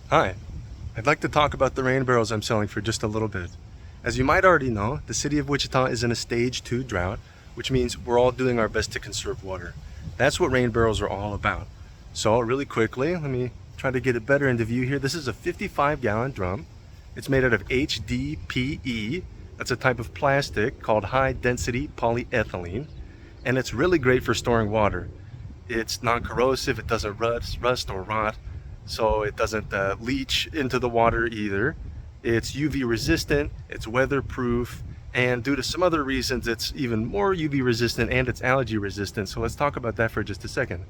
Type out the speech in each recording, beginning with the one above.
Hi, I'd like to talk about the rain barrels I'm selling for just a little bit. As you might already know, the city of Wichita is in a stage 2 drought, which means we're all doing our best to conserve water. That's what rain barrels are all about. So really quickly, let me try to get it better into view here. This is a 55-gallon drum. It's made out of HDPE. That's a type of plastic called high density polyethylene, and it's really great for storing water. It's non-corrosive, it doesn't rust or rot, so it doesn't leach into the water either. It's UV resistant, it's weatherproof, and due to some other reasons, it's even more UV resistant and it's allergy resistant. So let's talk about that for just a second.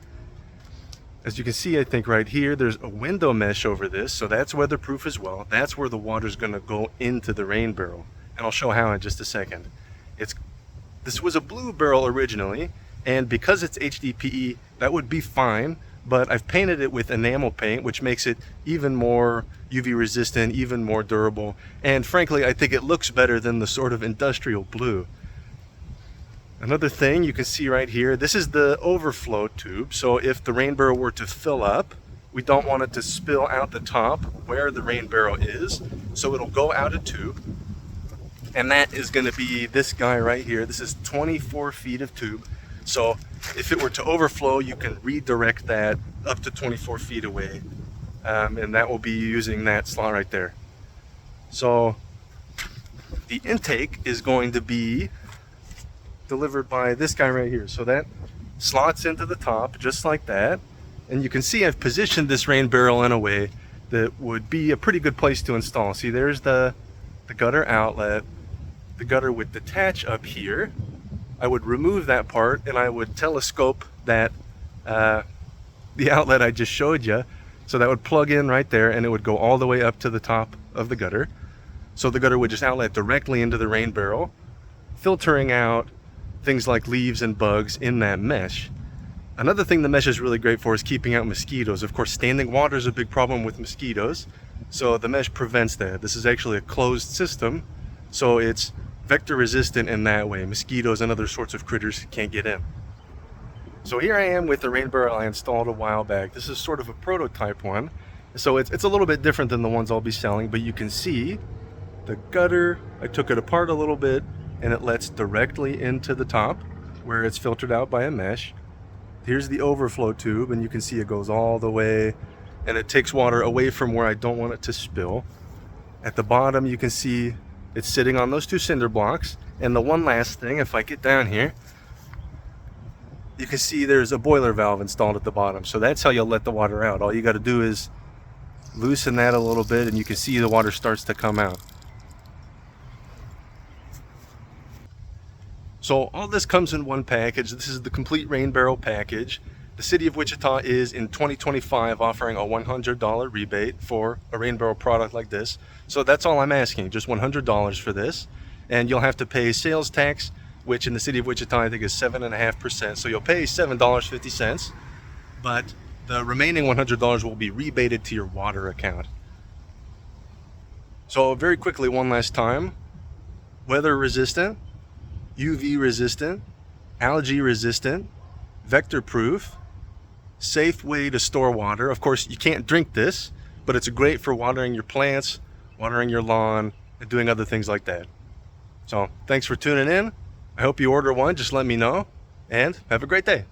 As you can see, I think right here, there's a window mesh over this, so that's weatherproof as well. That's where the water's gonna go into the rain barrel, and I'll show how in just a second. This was a blue barrel originally, and because it's HDPE, that would be fine, but I've painted it with enamel paint, which makes it even more UV resistant, even more durable, and frankly, I think it looks better than the sort of industrial blue. Another thing you can see right here, this is the overflow tube, so if the rain barrel were to fill up, we don't want it to spill out the top where the rain barrel is, so it'll go out a tube. And that is going to be this guy right here. This is 24 feet of tube. So if it were to overflow, you can redirect that up to 24 feet away. And that will be using that slot right there. So the intake is going to be delivered by this guy right here. So that slots into the top just like that. And you can see I've positioned this rain barrel in a way that would be a pretty good place to install. See, there's the gutter outlet. The gutter would detach up here. I would remove that part and I would telescope that the outlet I just showed you. So that would plug in right there and it would go all the way up to the top of the gutter. So the gutter would just outlet directly into the rain barrel, filtering out things like leaves and bugs in that mesh. Another thing the mesh is really great for is keeping out mosquitoes. Of course, standing water is a big problem with mosquitoes, so the mesh prevents that. This is actually a closed system, so it's vector resistant in that way. Mosquitoes and other sorts of critters can't get in. So here I am with the rain barrel I installed a while back. This is sort of a prototype one, so it's a little bit different than the ones I'll be selling, but you can see the gutter, I took it apart a little bit, and it lets directly into the top where it's filtered out by a mesh. Here's the overflow tube, and you can see it goes all the way, and it takes water away from where I don't want it to spill. At the bottom, you can see it's sitting on those two cinder blocks. And the one last thing, if I get down here, you can see there's a boiler valve installed at the bottom. So that's how you'll let the water out. All you got to do is loosen that a little bit, and you can see the water starts to come out. So all this comes in one package. This is the complete rain barrel package. The city of Wichita is in 2025 offering a $100 rebate for a rain barrel product like this. So that's all I'm asking, just $100 for this. And you'll have to pay sales tax, which in the city of Wichita I think is 7.5%. So you'll pay $7.50, but the remaining $100 will be rebated to your water account. So very quickly, one last time, weather resistant, UV resistant, allergy resistant, vector proof, safe way to store water. Of course, you can't drink this, but it's great for watering your plants, watering your lawn, and doing other things like that. So thanks for tuning in. I hope you order one. Just let me know, and have a great day.